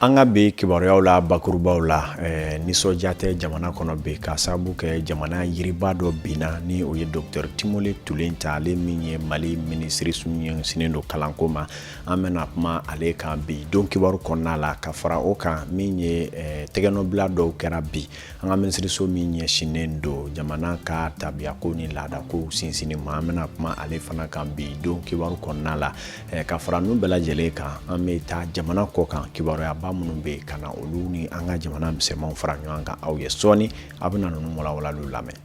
Anga be kibaruyaw la bakurubaw la nisɔndiya tɛ jamana kɔnɔ be ka sababu kɛ jamana yiriba dɔ binna ni o ye Dr Timole Tulenta ale min ye Mali ministre ɲɛsinnen do kalanko ma an bɛna kuma ale kan bi don kibaru kɔnɔna la ka fara o kan min ye tɛgɛnɔbila dɔw kɛra bi an ka ministre min ɲɛsinnen do jamana ka tabiyako ni laadako sinsinni ma an bɛna kuma ale fana kan bi don kibaru kɔnɔna la ka fara ninnu bɛɛ lajɛlen kan an bɛ taa jamana kɔ kan kibaruya ba minnu be kana olu ni an ka jamana misɛnmanw fara ɲɔgɔn kan aw ye sɔɔni a bɛna ninnu walawalaliw lamɛn.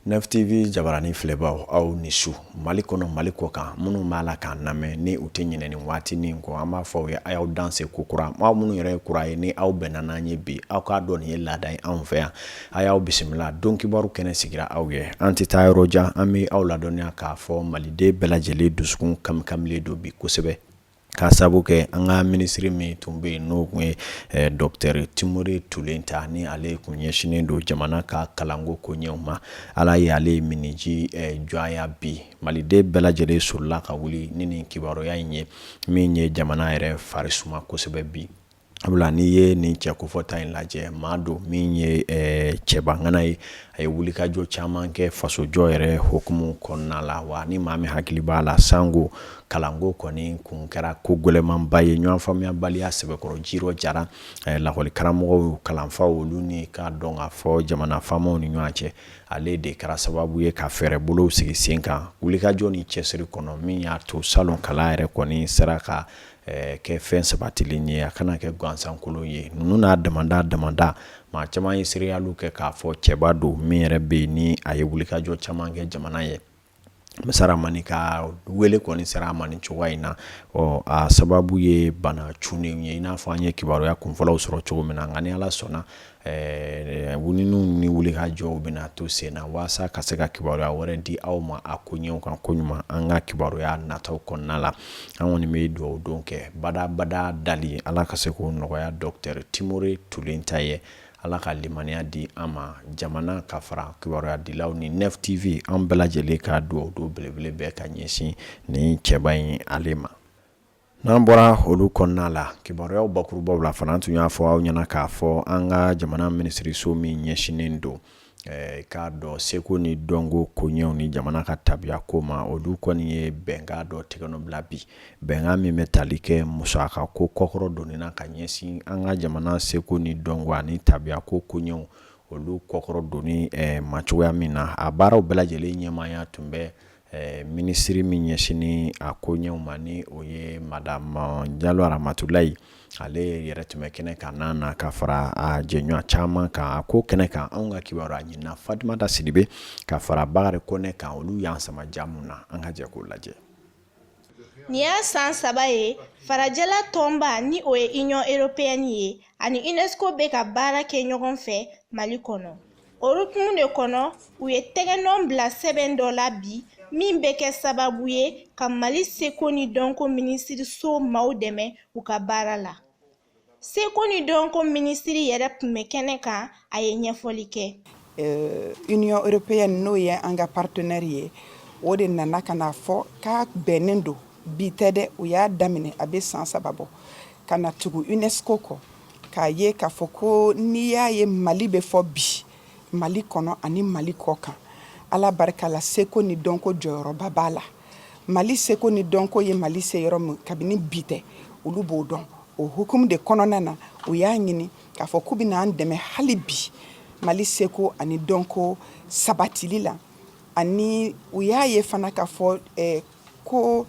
NFTV jabarani filɛbaw aw ni su Mali kɔnɔ Mali kɔ kan minnu b'a la k'an lamɛn ni u tɛ ɲinɛ nin waati nin kɔ an b'a fɔ aw ye a y'aw danse ko kura aw minnu yɛrɛ ye kura ye ni aw bɛnna n'an ye bi aw k'a dɔn nin ye laada ye anw fɛ yan a y'aw bisimila don kibaru kɛnɛ sigira aw ye an tɛ taa yɔrɔ jan an bɛ aw ladɔnniya k'a fɔ maliden bɛɛ lajɛlen dusukun kamikamilen don bi kosɛbɛ ka sababu kɛ an ka ministre min tun bɛ yen n'o tun ye Dr Timole Tulenta ni ale kun ɲɛsinnen do jamana ka kalanko koɲɛw ma ala ye ale miniji jɔnya bi maliden bɛɛ lajɛlen sɔrɔla ka wuli ni nin kibaruya in ye min ye jamana yɛrɛ farisuma kosɛbɛ bi abula n'i ye nin cɛkofɔta in lajɛ maa don min ye cɛbangana ye a ye wulikajɔ caman kɛ fasojɔ yɛrɛ hokumu kɔnɔna la wa ni maa min hakili b'a la sango kalanko kɔni kun kɛra ko gɛlɛmanba ye ɲɔgɔn faamuyabaliya sɛbɛkɔrɔ jirɔ jara lakɔli karamɔgɔw kalanfaw olu ni k'a dɔn k'a fɔ jamana faamaw ni ɲɔgɔn cɛ ale de kɛra sababu ye ka fɛɛrɛ bolow sigi sen kan wulikajɔ ni cɛsiri kɔnɔ min y'a to salon kalan yɛrɛ kɔni sera ka kɛ fɛn sabatilen ye a kana kɛ gansankolon ye ninnu n'a damanda maa caman ye seriyalu kɛ k'a fɔ cɛba don min yɛrɛ bɛ yen ni a ye wulikajɔ caman kɛ jamana ye misara mani ka wele kɔni sera a ma nin cogoya in na a sababu ye bana cunenw ye i n'a fɔ an ye kibaruya kunfɔlɔw sɔrɔ cogo min na nka ni ala sɔnna wulininw ni wulikajɔw bɛna to sen na waasa ka se ka kibaruya wɛrɛ di aw ma a koɲɛw kan koɲuman an ka kibaruya nataw kɔnɔna la an kɔni bɛ dugawu don kɛ badabada dali ala ka se k'o nɔgɔya Dr Timole Tulenta ye ala ka limaniya di an ma jamana ka fara kibaruya dilaw ni NFTV an bɛɛ lajɛlen ka dugawu don belebele bɛɛ ka ɲɛsin ni cɛba in ale ma n'an bɔra olu kɔnɔna la kibaruyaw bakurubaw la fana tun y'a fɔ aw ɲɛna k'a fɔ an ka jamana minisiriso min ɲɛsinnen don k'a dɔn seko ni dɔnko koɲɛw ni jamana ka tabiyako ma olu kɔni ye bɛnkan dɔ tɛgɛnɔbila bi bɛnkan min bɛ tali kɛ musaka ko kɔkɔrɔ donnina ka ɲɛsin an ka jamana seko ni dɔnko ani tabiyako koɲɛw olu kɔkɔrɔ donni ma cogoya min na a baaraw bɛɛ lajɛlen ɲɛmaaya tun bɛ ministre min ɲɛsini a koɲɛw ma ni o ye madame Jalo Aramatulayi ale yɛrɛ tun bɛ kɛnɛ kan n'a ka fara a jɛɲɔgɔn caman kan a ko kɛnɛ kan anw ka kibaru a ɲinina Fatumata Sidibe ka fara Bakari Kɔnɛ kan olu y'an sama jamu na an ka jɛ k'o lajɛ. Ni y'a san 3 ye farajɛla tɔnba ni o ye Union Européenne ye ani UNESCO bɛ ka baara kɛ ɲɔgɔn fɛ Mali kɔnɔ. O hukumu de kɔnɔ u ye tɛgɛnɔ bila sɛbɛn dɔ la bi min bɛ kɛ sababu ye ka Mali seko ni dɔnko minisiriso maaw dɛmɛ u ka baara la. Seko ni dɔnko minisiri yɛrɛ tun bɛ kɛnɛ kan a ye ɲɛfɔli kɛ. Union Européenne n'o ye an ka partenaire ye o de nana ka na fɔ k'a bɛnnen don bi tɛ dɛ u y'a daminɛ a bɛ san 3 bɔ ka na tugu UNESCO kɔ k'a ye k'a fɔ ko n'i y'a ye Mali bɛ fɔ bi Mali kɔnɔ ani Mali kɔ kan ala barika la seko ni dɔnko jɔyɔrɔba b'a la Mali seko ni dɔnko ye Mali se yɔrɔ min kabini bi tɛ olu b'o dɔn o hukumu de kɔnɔna na u y'a ɲini k'a fɔ k'u bɛna an dɛmɛ hali bi Mali seko ani dɔnko sabatili la ani u y'a ye fana k'a fɔ ko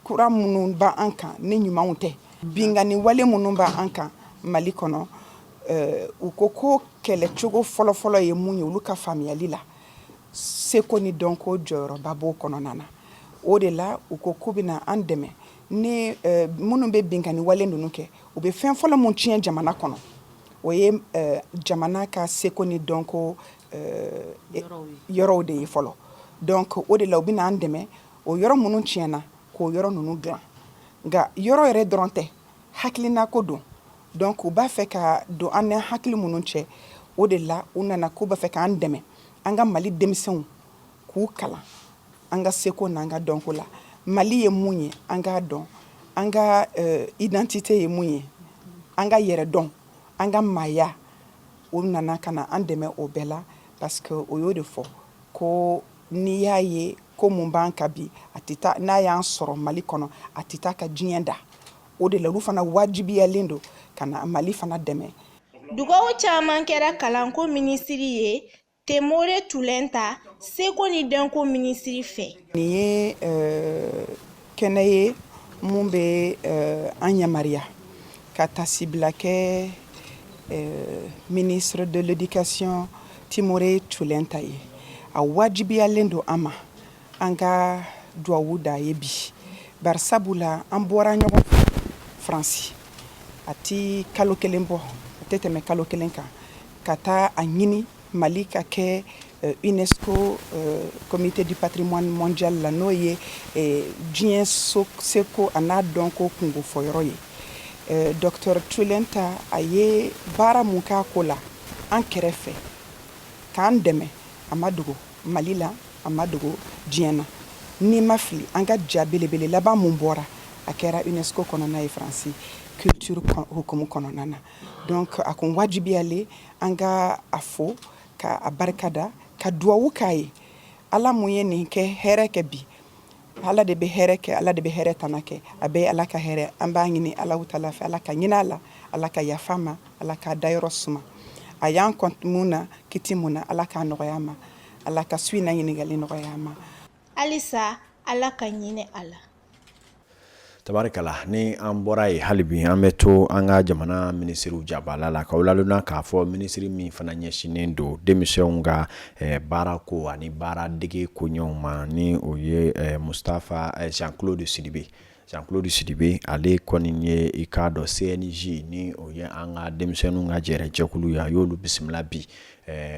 kura minnu b'an kan ni ɲumanw tɛ bingani wale minnu b'an kan Mali kɔnɔ u ko kɛlɛcogo fɔlɔfɔlɔ ye mun ye olu ka faamuyali la seko ni dɔnko jɔyɔrɔba b'o kɔnɔna na o de la u ko k'u bɛna an dɛmɛ ni minnu bɛ bingani wale ninnu kɛ u bɛ fɛn fɔlɔ mun tiɲɛ jamana kɔnɔ o ye jamana ka seko ni dɔnko yɔrɔw de ye fɔlɔ donc o de la u bɛna an dɛmɛ o yɔrɔ minnu tiɲɛna k'o yɔrɔ ninnu dilan nka yɔrɔ yɛrɛ dɔrɔn tɛ hakilina ko don donc u b'a fɛ ka don an ni hakili minnu cɛ o de la u nana k'u b'a fɛ k'an dɛmɛ anga Mali denmisɛnw k'u kalan anga seko n'anga dɔnko la Mali ye mun ye anga dɔn anga identité ye mun ye anga yɛrɛ dɔn anga maya o nana kana an dɛmɛ o bɛɛ la parce que o y'o de fɔ ko n'i y'a ye ko mun b'an ka bi a tɛ taa n'a y'an sɔrɔ Mali kɔnɔ a tɛ taa ka diɲɛ da o de la olu fana wajibiyalen don ka na Mali fana dɛmɛ. Dugawu caman kɛra kalanko minisiri ye Temore Tulenta seko ni dɔnko minisiri fɛ. Nin ye kɛnɛ ye mun bɛ an yamaruya ka tasibila kɛ ministre de l'éducation Temore Tulenta ye a wajibiyalen don an ma an ka dugawu da ye bi bari sabula an bɔra ɲɔgɔn Faransi a ti kalo kelen bɔ a tɛ tɛmɛ kalo kelen kan ka taa a ɲini Mali ka kɛ UNESCO comité du patrimoine mondial la n'o ye diɲɛ seko a n'a dɔnko kungo fɔyɔrɔ ye Dr Tulenta a ye baara mun k'a ko la an kɛrɛfɛ k'an dɛmɛ a ma dogo Mali la a ma dogo diɲɛ na ni ma fili an ka ja belebele laban mun bɔra a kɛra UNESCO kɔnɔna ye Faransi culture hukumu kɔnɔna na donc a kun wajibiyalen an ka a fo ka a barikada ka duwawu k'a ye Ala mun ye nin kɛ hɛrɛ kɛ bi Ala de bɛ hɛrɛ kɛ Ala de bɛ hɛrɛ tana kɛ a bɛ Ala ka hɛrɛ an b'a ɲini Alahu Taala fɛ Ala ka ɲinɛ a la Ala ka yafa ma Ala ka dayɔrɔ suma a y'an kɔn mun na kiti mun na Ala k'a nɔgɔya ma Ala ka su in na ɲininkali nɔgɔya ma halisa Ala ka ɲinɛ a la. Tabarikala ni an bɔra ye hali bi an bɛ to an ka jamana minisiriw jabala la k'aw ladonna k'a fɔ minisiri min fana ɲɛsinnen don denmisɛnw ka baara ko ani baara dege koɲɛw ma ni o ye Mustafa Jean-Claude Sidibe Jean-Claude Sidibe ale kɔni ye i k'a dɔn CNJ ni o ye an ka denmisɛnninw ka jɛrɛjɛkulu ye a y'olu bisimila bi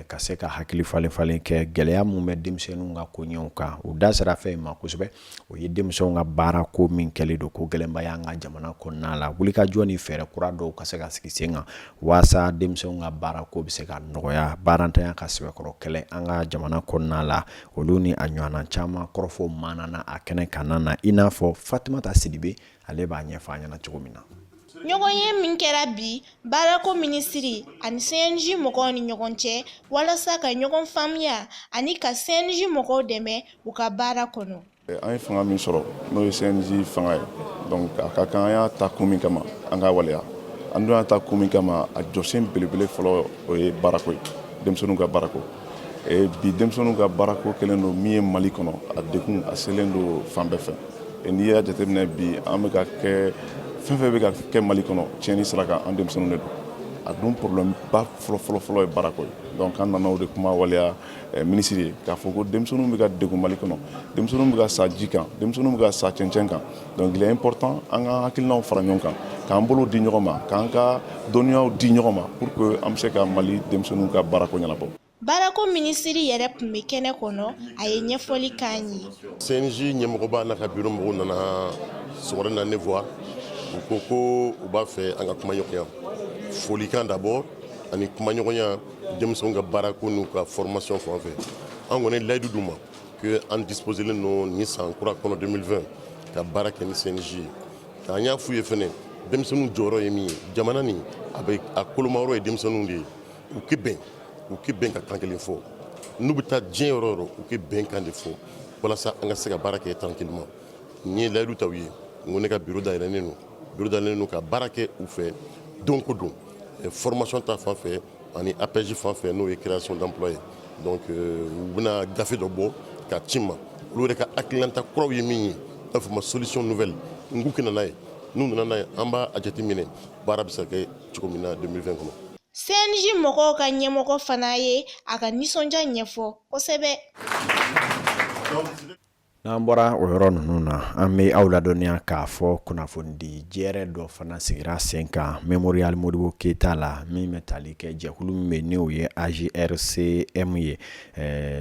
ka se ka hakili falen kɛ gɛlɛya mun bɛ denmisɛnninw ka koɲɛw kan u da sera fɛn ma kosɛbɛ o ye denmisɛnninw ka baara ko min kɛlen don ko gɛlɛnba y'an ka jamana kɔnɔna la wulikajɔ ni fɛɛrɛ kura dɔw ka se ka sigi sen kan waasa denmisɛnninw ka baara ko bɛ se ka nɔgɔya baarantanya ka sɛbɛkɔrɔ kɛlɛ an ka jamana kɔnɔna la olu ni a ɲɔgɔnna caman kɔrɔfɔ maana a kɛnɛ kan na i n'a fɔ Fatumata Sidibe ale b'a ɲɛfɔ an ɲɛna cogo min na. Ɲɔgɔn ye min kɛra bi baarako minisiri ani CNJ mɔgɔw ni ɲɔgɔn cɛ walasa ka ɲɔgɔn faamuya ani ka CNJ mɔgɔw dɛmɛ u ka baara kɔnɔ. An ye fanga min sɔrɔ n'o ye CNJ fanga ye donc a ka kan an y'a ta kun min kama an ka waleya an dun y'a ta kun min kama a jɔsen belebele fɔlɔ o ye baarako ye denmisɛnninw ka baarako bi denmisɛnninw ka baarako kɛlen don min ye Mali kɔnɔ a dekun a selen don fan bɛɛ fɛ n'i y'a jateminɛ bi an bɛ ka kɛ fɛn fɛn bɛ ka kɛ Mali kɔnɔ tiɲɛni sira kan an denmisɛnninw de don a dun problème ba fɔlɔ ye baarako ye donc an nana o de kuma waleya minisiri ye k'a fɔ ko denmisɛnninw bɛ ka degun Mali kɔnɔ denmisɛnninw bɛ ka sa ji kan denmisɛnninw bɛ ka sa cɛncɛn kan donc il est important an ka hakilinaw fara ɲɔgɔn kan k'an bolo di ɲɔgɔn ma k'an ka dɔnniyaw di ɲɔgɔn ma pour que an bɛ se ka Mali denmisɛnninw ka baarako ɲɛnabɔ. Baarako minisiri yɛrɛ tun bɛ kɛnɛ kɔnɔ a ye ɲɛfɔli k'an ye. CNJ ɲɛmɔgɔba n'a ka bureau mɔgɔw nana sɔgɔmada na ne voir u ko ko u b'a fɛ an ka kuma ɲɔgɔnya folikan d'abord ani kuma ɲɔgɔnya denmisɛnw ka baarako n'u ka formation fan fɛ an kɔni layidu d'u ma que an disposelen don ni san kura kɔnɔ 2020 ka baara kɛ ni CNJ ye k'an y'a f'u ye fɛnɛ denmisɛnninw jɔyɔrɔ ye min ye jamana nin a kolomayɔrɔ ye denmisɛnninw de ye u k'i bɛn ka kan kelen fɔ n'u bɛ taa diɲɛ yɔrɔ o yɔrɔ u k'i bɛn kan de fɔ walasa an ka se ka baara kɛ tranquillement n ye layidu ta u ye n ko ne ka bureau dayɛlɛnnen don ka baara kɛ u fɛ don ko don formation ta fan fɛ ani APJ fan fɛ n'o ye création d'emploi ye donc u bɛna gafe dɔ bɔ ka ci n ma olu yɛrɛ ka hakilinata kuraw ye min ye n'a fɔ ma solution nouvelle n k'u kɛ na n'a ye n'u nana n'a ye an b'a jateminɛ baara bɛ se ka kɛ cogo min na 2020 kɔnɔ. CNJ mɔgɔw ka ɲɛmɔgɔ fana ye a ka nisɔndiya ɲɛfɔ kosɛbɛ. N'an bɔra o yɔrɔ ninnu na an bɛ aw ladɔnniya k'a fɔ kunnafoni jɛrɛ dɔ fana sigira sen kan Memorial Modibo Keita la min bɛ tali kɛ jɛkulu min bɛ ni o ye AJRCM ye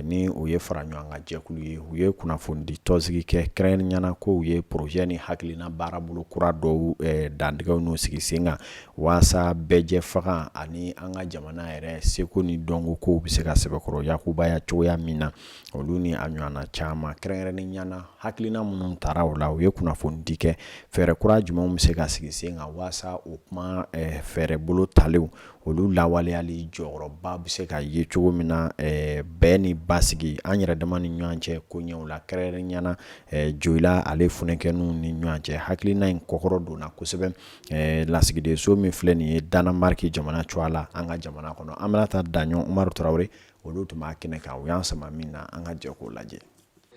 ni o ye fara ɲɔgɔn kan jɛkulu ye u ye kunnafoni di tɔnsigi kɛ kɛrɛnkɛrɛnnenya ko u ye projet ni hakilina baarabolo kura dɔw dantigɛw n'u sigi sen kan waasa bɛɛjɛ faga ani an ka jamana yɛrɛ seko ni dɔnko kow bɛ se ka sɛbɛkɔrɔ yakubaya cogoya min na olu ni a ɲɔgɔnna caman kɛrɛnkɛrɛnnen ɲana hakilina minnu tara o la u ye kunnafoni di kɛ fɛɛrɛ kura jumɛnw bɛ se ka sigi sen kan waasa o kuma fɛɛrɛ bolo talenw olu lawaleyali jɔyɔrɔba bɛ se ka ye cogo min na bɛɛ ni basigi an yɛrɛ dama ni ɲɔgɔn cɛ ko ɲɛw la kɛrɛnkɛrɛnnenya Joyila ale funɛkɛninw ni ɲɔgɔn cɛ hakilina in kɔkɔrɔ donna kosɛbɛ lasigiden so min filɛ nin ye Danemark jamana cogoya la an ka jamana kɔnɔ an bɛna taa Daɲɔn Umaru Tarawele olu tun b'a kɛnɛ kan u y'an sama min na an ka jɛ k'o lajɛ.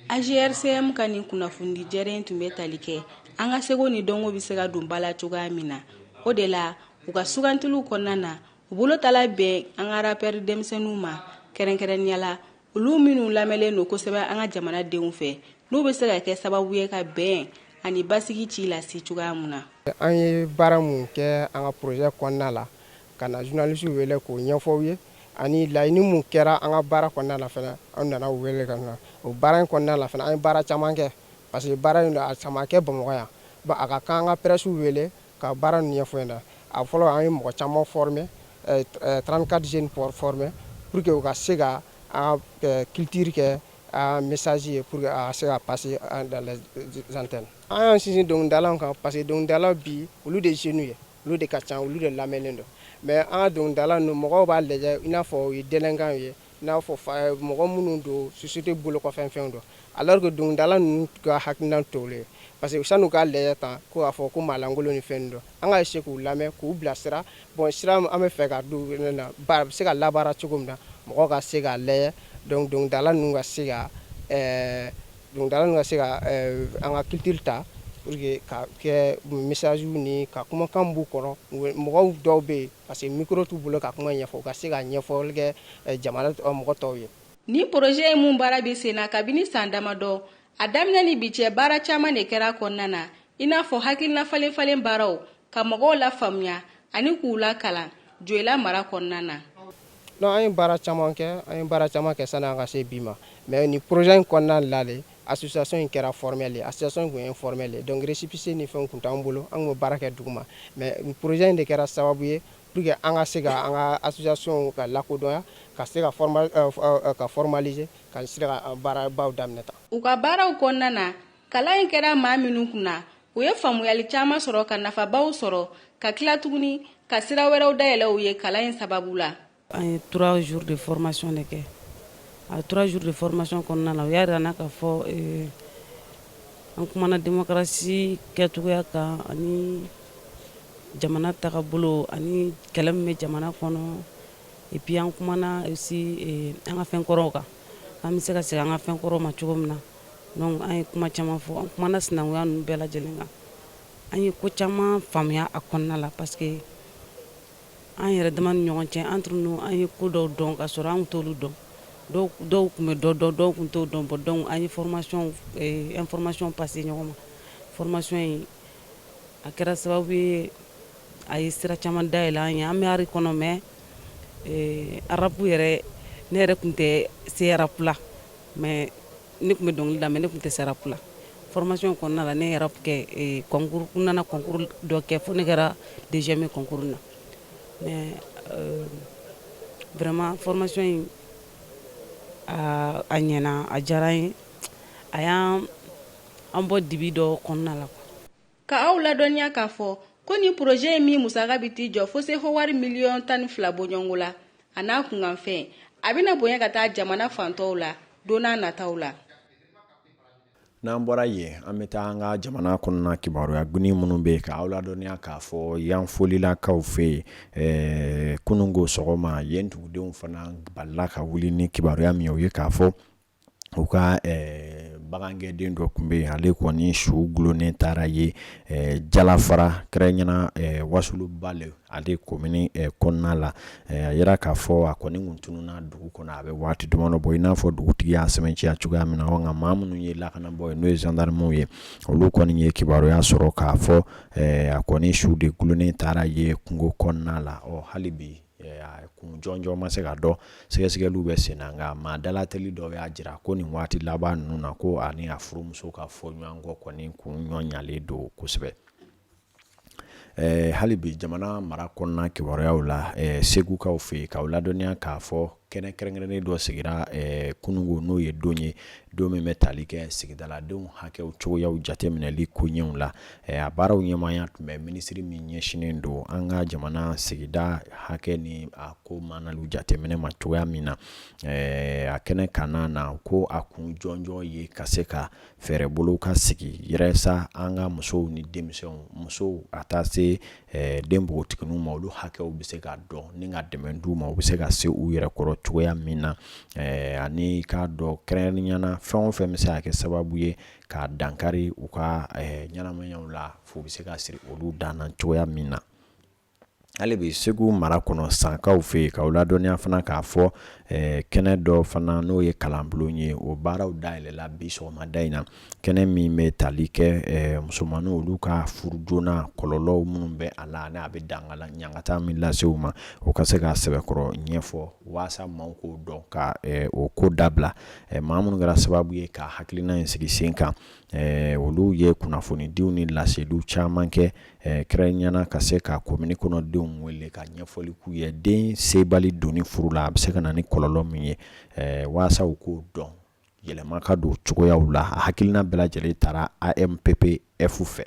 AJRCM ka nin kunnafoni jɛrɛn tun bɛ tali kɛ an ka seko ni dɔnko bɛ se ka don bala cogoya min na o de la u ka sugantiliw kɔnɔna na u bolo tala bɛn an ka rappeur denmisɛnninw ma kɛrɛnkɛrɛnnenya la olu minnu lamɛnlen don kosɛbɛ an ka jamanadenw fɛ n'u bɛ se ka kɛ sababu ye ka bɛn ani basigi ci lase cogoya mun na. An ye baara mun kɛ an ka projet kɔnɔna la ka na journalistes wele k'o ɲɛfɔ u ye ani laɲini mun kɛra an ka baara kɔnɔna la fana an nana u wele ka na o baara in kɔnɔna la fana an ye baara caman kɛ parce que baara in a caman kɛ Bamakɔ yan a ka kan an ka presse wele ka baara ninnu ɲɛfɔ ɲɛna a fɔlɔ an ye mɔgɔ caman former 34 jeunes former pour que u ka se ka an ka culture kɛ un message pour que a se ka passer dans les antennes. An y'an sinsin dɔnkilidalaw kan parce que dɔnkilidalaw bi olu de jeunes ye olu de ka ca olu de lamɛnlen don mais an ka dɔnkilidala ninnu mɔgɔw b'a lajɛ i n'a fɔ o ye délinquant ye i n'a fɔ mɔgɔ minnu don société bolo kɔfɛ fɛnw don alors que dɔnkilidala ninnu ka hakilina t'olu ye parce que san'u k'a lajɛ tan ko k'a fɔ ko maalankolon ni fɛn don an ka essayer k'u lamɛn k'u bilasira bon sira an bɛ fɛ ka don na baara bɛ se ka labaara cogo min na mɔgɔw ka se k'a lajɛ donc dɔnkilidala ninnu ka se ka an ka culture ta pour que ka kɛ message ni ka kumakan b'u kɔnɔ mɔgɔw dɔw bɛ yen parce que micro t'u bolo ka kuma ɲɛfɔ u ka se ka ɲɛfɔli kɛ jamana mɔgɔ tɔw ye. Ni projet ye mun baara bɛ sen na kabini san damadɔ a daminɛ ni bi cɛ baara caman de kɛra kɔnɔna na i n'a fɔ hakilina falen baaraw ka mɔgɔw la faamuya ani k'u la kalan Joyila mara kɔnɔna na. Non an ye baara caman kɛ sani an ka se bi ma mais ni projet in kɔnɔna la de association in kɛra formelle ye association in kun ye formelle ye donc récépissé ni fɛnw kun t'an bolo an kun bɛ baara kɛ duguma mais projet in de kɛra sababu ye pour que an ka se ka an ka association ka lakodɔnya ka se ka ka formaliser ka se ka baarabaw daminɛ tan. U ka baaraw kɔnɔna na kalan in kɛra maa minnu kunna u ye faamuyali caman sɔrɔ ka nafabaw sɔrɔ ka tila tuguni ka sira wɛrɛw dayɛlɛ u ye kalan in sababu la. An ye 3 jours de formation de kɛ a 3 jours de formation kɔnɔna na u y'a yira n na k'a fɔ an kumana démocratie kɛcogoya kan ani jamana tagabolo ani kɛlɛ min bɛ jamana kɔnɔ et puis an kumana aussi an ka fɛn kɔrɔw kan an bɛ se ka segin an ka fɛn kɔrɔw ma cogo min na donc an ye kuma caman fɔ an kumana sinankunya ninnu bɛɛ lajɛlen kan an ye ko caman faamuya a kɔnɔna la parce que an yɛrɛ dama ni ɲɔgɔn cɛ entre nous an ye ko dɔw dɔn ka sɔrɔ an t'olu dɔn dɔw tun bɛ dɔw tun t'o dɔn bon donc an ye information passé ɲɔgɔn ma formation in a kɛra sababu ye a ye sira caman dayɛlɛ an ye an bɛ ari kɔnɔ mais arabu yɛrɛ ne yɛrɛ tun tɛ se arabu la mais ne tun bɛ dɔnkili da mais ne tun tɛ se arabu la formation kɔnɔna la ne yɛrɛ kɛ concours n nana concours dɔ kɛ fo ne kɛra deuxième concours na mais vraiment formation in a ɲɛna a diyara n ye a y'an bɔ dibi dɔ kɔnɔna la. Ka aw ladɔnniya k'a fɔ ko ni projet ye min musaka bɛ t'i jɔ fo se fo wari miliyɔn 12 bɔɲɔngo la a n'a kunkanfɛn a bɛna bonya ka taa jamana fantɔw la don n'a nataw la. N'an bɔra yen an bɛ taa an ka jamana kɔnɔna kibaruya guni minnu bɛ yen ka aw ladɔnniya k'a fɔ yan folilakaw fɛ yen kunungo sɔgɔma yen dugudenw fana balila ka wuli ni kibaruya min ye o ye k'a fɔ u ka bagangɛden dɔ kun bɛ ale kɔni su gulonnen taara ye jalafara kɛrɛnkɛna wasuluba le ale komini kɔnɔna la a yira k'a fɔ a kɔni kun tununna dugu kɔnɔ a bɛ waati damadɔ bɔ i n'a fɔ dugutigi y'a sɛbɛnciya cogoya min na nka maa minnu ye lakanabɔ ye n'o ye gendarmew ye olu kɔni ye kibaruya sɔrɔ k'a fɔ a kɔni su de gulonnen taara ye kungo kɔnɔna la hali bi kun jɔnjɔn ma se ka dɔn sɛgɛsɛgɛliw bɛ sen na nka maa dalatɛli dɔ y'a jira ko nin waati laban ninnu na ko ani a furumuso ka fɔ ɲɔgɔn kɔ kɔni kun ɲɔnyalen don kosɛbɛ. Hali bi jamana mara kɔnɔna kibaruyaw la segukaw fɛ yen k'aw ladɔnniya k'a fɔ kɛnɛ kɛrɛnkɛrɛnnen dɔ sigira kunungo n'o ye don ye don min bɛ tali kɛ sigidaladenw hakɛw cogoyaw jateminɛli ko ɲɛw la a baaraw ɲɛmaaya tun bɛ minisiri min ɲɛsinnen don an ka jamana sigida hakɛ ni a ko manaliw jateminɛ ma cogoya min na a kɛnɛ kanna na ko a kun jɔnjɔn ye ka se ka fɛɛrɛ bolo ka sigi yɛrɛsa an ka musow ni denmisɛnw musow a taa se den npogotiginw ma olu hakɛw bɛ se ka dɔn ni ka dɛmɛ d'u ma u bɛ se ka se u yɛrɛ kɔrɔ cogoya min na ani k'a dɔn kɛrɛnkɛrɛnnenya fɛn o fɛn bɛ se ka kɛ sababu ye ka dankari u ka ɲɛnamayaw la fo bɛ se ka siri olu danna cogoya min na. Hali bi Segu mara kɔnɔ sankaw fɛ yen k'aw ladɔnniya fana k'a fɔ kɛnɛ dɔ fana n'o ye kalanbulon ye o baaraw dayɛlɛla bi sɔgɔmada in na kɛnɛ min bɛ tali kɛ musomaninw olu ka furu joona kɔlɔlɔw minnu bɛ a la n'a bɛ dangala ɲangata min lase u ma o ka se ka sɛbɛkɔrɔ ɲɛfɔ waasa maaw k'o dɔn ka o ko dabila maa minnu kɛra sababu ye ka hakilina in sigi sen kan olu ye kunnafonidiw ni laseliw caman kɛ kɛrɛnkɛrɛnnenya ka se ka komini kɔnɔdenw wele ka ɲɛfɔli k'u ye den sebali donni furu la a bɛ se ka na ni kɔlɔlɔ min ye waasa u k'o dɔn yɛlɛma ka don cogoyaw la a hakilina bɛɛ lajɛlen taara AMPPF fɛ.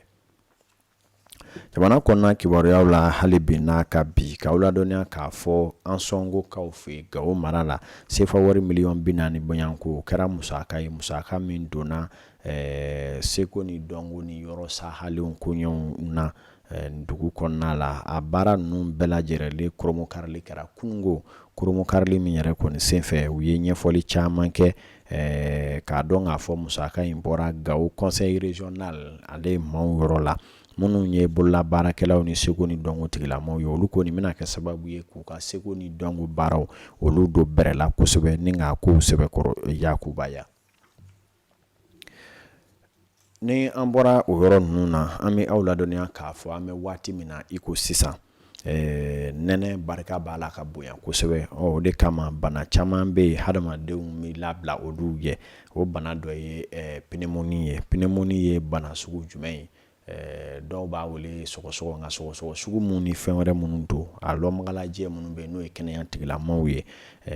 Jamana kɔnɔna kibaruyaw la hali bi n'a ka bi k'aw ladɔnniya k'a fɔ an sɔngokaw fɛ yen Gawo mara la sefa wari miliyɔn 40 bɔɲanko o kɛra musaka ye musaka min donna seko ni dɔnko ni yɔrɔ sahalenw koɲɛw na dugu kɔnɔna la a baara ninnu bɛɛ lajɛlen koromokarili kɛra kunungo koromokarili min yɛrɛ kɔni senfɛ u ye ɲɛfɔli caman kɛ k'a dɔn k'a fɔ musaka in bɔra Gawo conseil régional ale maaw yɔrɔ la minnu ye bolola baarakɛlaw ni seko ni dɔnko tigilamaaw ye olu kɔni bɛna kɛ sababu ye k'u ka seko ni dɔnko baaraw olu don bɛrɛla kosɛbɛ ni k'a kow sɛbɛkɔrɔ yakubaya. Ni an bɔra o yɔrɔ ninnu na an bɛ aw ladɔnniya k'a fɔ an bɛ waati min na i ko sisan nɛnɛ barika b'a la ka bonya kosɛbɛ o de kama bana caman bɛ yen hadamadenw bɛ labila olu ye o bana dɔ ye pneumonie ye bana sugu jumɛn ye dɔw b'a wele sɔgɔsɔgɔ nka sɔgɔsɔgɔ sugu minnu ni fɛn wɛrɛ minnu don a lɔmagalajɛ minnu bɛ yen n'o ye kɛnɛya tigilamaaw ye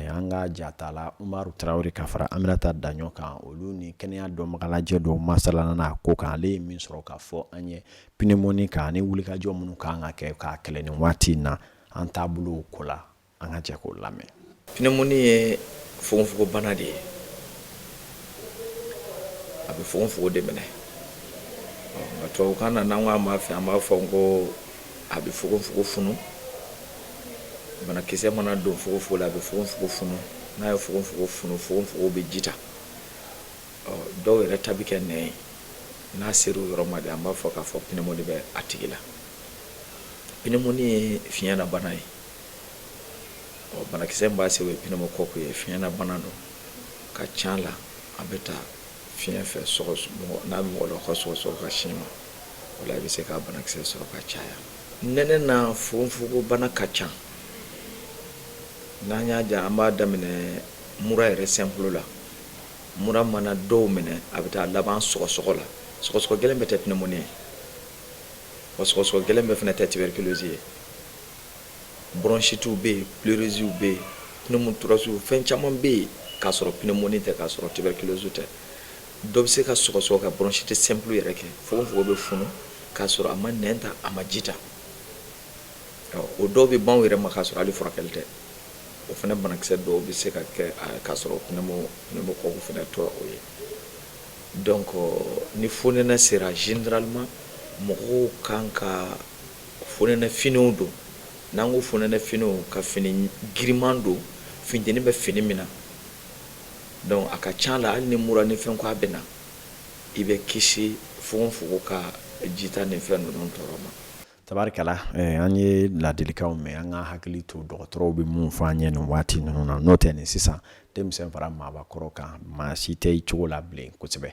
an ka jatala Umaru Tarawele ka fara Aminata Daɲɔ kan olu ni kɛnɛya dɔnbagalajɛ dɔw masalala n'a ko kan ale ye min sɔrɔ k'a fɔ an ye pneumonie kan ani wulikajɔ minnu kan ka kɛ k'a kɛlɛ nin waati in na an taabolo ko la an ka jɛ k'o lamɛn. Pneumonie ye fogofogobana de ye a bɛ fogofogo de minɛ tubabukan na n'an k'a ma fɛ an b'a fɔ ko a bɛ fogofogo funu banakisɛ mana don fogofogo la a bɛ fogofogo funu n'a ye fogofogo funu fogofogo bɛ ji ta dɔw yɛrɛ ta bɛ kɛ nɛn ye n'a sera o yɔrɔ ma de an b'a fɔ k'a fɔ pneumonie bɛ a tigi la pneumonie ye fiɲɛna bana ye banakisɛ min b'a se o ye pneumococque ye fiɲɛna bana don ka ca la a bɛ taa fiɲɛ fɛ n'a bɛ mɔgɔ la ka sɔgɔsɔgɔ ka sin ma o la i bɛ se ka banakisɛ sɔrɔ ka caya nɛnɛ na fogofogo bana ka ca n'an y'a ja an b'a daminɛ mura yɛrɛ simple la mura mana dɔw minɛ a bɛ taa laban sɔgɔsɔgɔ la sɔgɔsɔgɔ gɛlɛn bɛ tɛ pneumonie ye wa sɔgɔsɔgɔ gɛlɛn bɛ fana tɛ tuberculose ye bronchite bɛ yen pleurésie bɛ yen pneumothoracque fɛn caman bɛ yen k'a sɔrɔ pneumonie tɛ k'a sɔrɔ tuberculose tɛ dɔ bɛ se ka sɔgɔsɔgɔ ka bronchite simple yɛrɛ kɛ fogofogo bɛ funu k'a sɔrɔ a ma nɛn ta a ma ji ta o dɔw bɛ ban yɛrɛ ma k'a sɔrɔ hali furakɛli tɛ o fana banakisɛ dɔw bɛ se ka kɛ k'a sɔrɔ pneumococque fana tɔ o ye donc ni fonɛnɛ sera généralement mɔgɔw kan ka fonɛnɛ finiw don n'an ko fonɛnɛ finiw ka fini giriman don funteni bɛ fini min na donc a ka ca la hali ni mura ni fɛn ko a bɛ na i bɛ kisi fogofogo ka jita ni fɛn ninnu tɔɔrɔ ma. Tabarikala an ye ladilikanw mɛn an ka hakili to dɔgɔtɔrɔw bɛ mun fɔ an ye nin waati ninnu na n'o tɛ nin sisan denmisɛn fara maabakɔrɔ kan maa si tɛ cogo la bilen kosɛbɛ.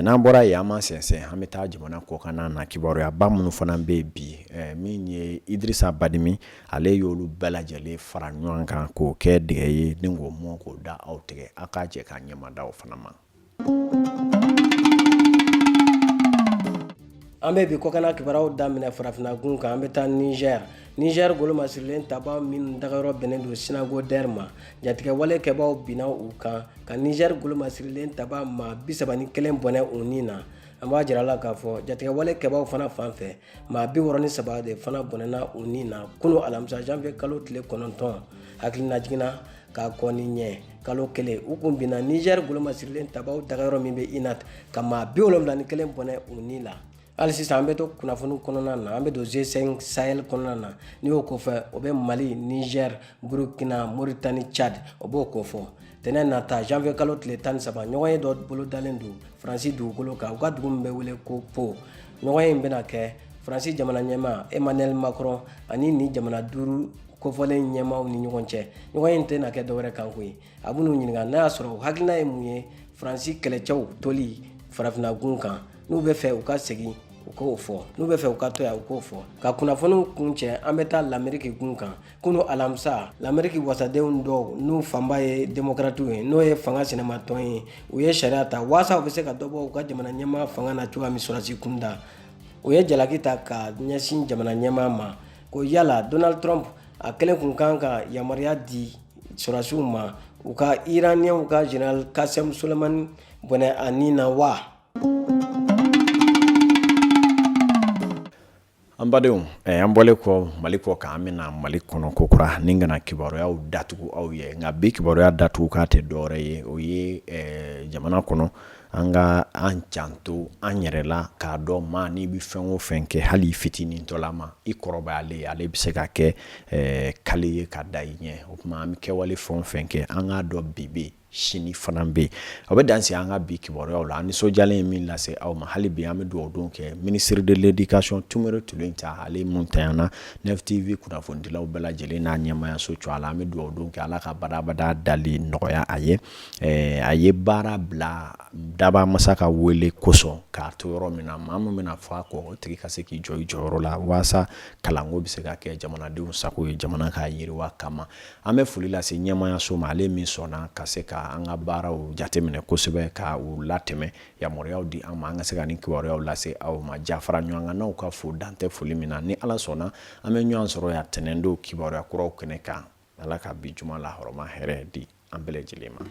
N'an bɔra yen an ma sɛnsɛn an bɛ taa jamana kɔkan na kibaruya ba minnu fana bɛ bi min ye Idrissa Badimi ale y'olu bɛɛ lajɛlen fara ɲɔgɔn kan k'o kɛ dɛgɛ ye ni k'o mɔ k'o da aw tigɛ aw k'a jɛ k'a ɲɛmada o fana ma. An bɛ bi kɔkana kibaruyaw daminɛ farafinna gun kan an bɛ taa Niger goloma sirilen taba minnu dagayɔrɔ bɛnnen don sinago der ma jatigɛ wale kɛbaw binna u kan ka Niger goloma sirilen taba ma 31 bɔnɛ u ni na. An b'a jira la k'a fɔ jatigɛ wale kɛbaw fana fan fɛ maa 63 de fana bɔnɛna u ni na kunu alamisa janvier kalo tile 9 hakilina jiginna k'a kɔni ɲɛ kalo kelen u kun binna Niger goloma sirilen tabaw dagayɔrɔ min bɛ Inat ka maa 71 bɔnɛ u ni la. Hali sisan an bɛ to kunnafoni kɔnɔna na an bɛ don G5 Sahel kɔnɔna na n'i y'o kofɔ o bɛ Mali, Niger, Burkina, Mauritanie, Tchad o b'o kofɔ. Tɛnɛ nata janvier kalo tile 13 ɲɔgɔn ye dɔ bolo dalen don Faransi dugukolo kan u ka dugu min bɛ wele ko Po. Ɲɔgɔn in bɛna kɛ Faransi jamana ɲɛmaa Emmanuel Macron ani ni jamana 5 kofɔlen ɲɛmaaw ni ɲɔgɔn cɛ. Ɲɔgɔn in tɛna kɛ dɔwɛrɛ kan koyi. A b'u ɲininka n'a y'a sɔrɔ hakilina ye mun ye Faransi kɛlɛcɛw toli farafinna gun kan n'u bɛ fɛ u ka segin u k'o fɔ n'u bɛ fɛ u ka to yan u k'o fɔ. Ka kunnafoniw kun cɛ an bɛ taa l'Amérique gun kan kunu alamisa l'Amérique wasadenw dɔw n'u fanba ye démocrates ye n'o ye fanga sɛnɛmatɔn ye u ye sariya ta waasa u bɛ se ka dɔ bɔ u ka jamana ɲɛmaa fanga na cogoya min sɔrɔdasi kunda. U ye jalaki ta ka ɲɛsin jamana ɲɛmaa ma ko yala Donald Trump a kelen kun kan ka yamaruya di sɔrɔdasiw ma u ka Iraniyɛnw ka général Qasem Soleimani bɔnɛ a ni na wa. An badenw an bɔlen kɔ Mali kɔ kan an bɛna Mali kɔnɔ kokura ni kana kibaruyaw datugu aw ye nka bi kibaruya datugu k'a tɛ dɔwɛrɛ ye o ye jamana kɔnɔ an ka an janto an yɛrɛ la k'a dɔn maa n'i bɛ fɛn o fɛn kɛ hali fitinin tɔla ma i kɔrɔbayalen ale bɛ se ka kɛ kale ye ka da i ɲɛ o tuma an bɛ kɛwale fɛn o fɛn kɛ an k'a dɔn bi sini fana bɛ yen o bɛ dansi an ka bi kibaruyaw la an nisɔndiyalen ye min lase aw ma hali bi an bɛ dugawu don kɛ ministre de l'éducation Tumere Tulen ta ale mun tanyana Nef TV kunnafonidilaw bɛɛ lajɛlen n'a ɲɛmaayaso cɔ a la an bɛ dugawu don kɛ ala ka badabada dali nɔgɔya a ye baara bila daba masa ka wele kosɔn k'a to yɔrɔ min na maa min bɛna fɔ a kɔ o tigi ka se k'i jɔ i jɔyɔrɔ la waasa kalanko bɛ se ka kɛ jamanadenw sago ye jamana ka yiriwa kama an bɛ foli lase ɲɛmaayaso ma ale min sɔnna ka se ka an ka baaraw jateminɛ kosɛbɛ ka u latɛmɛ yamaruyaw di an ma an ka se ka ni kibaruyaw lase aw ma jafara ɲɔgɔn kan n'aw ka fo dantɛ foli min na ni ala sɔnna an bɛ ɲɔgɔn sɔrɔ yan tɛnɛndon kibaruya kuraw kɛnɛ kan ala ka bi juma la hɔrɔma hɛrɛ di an bɛɛ lajɛlen ma.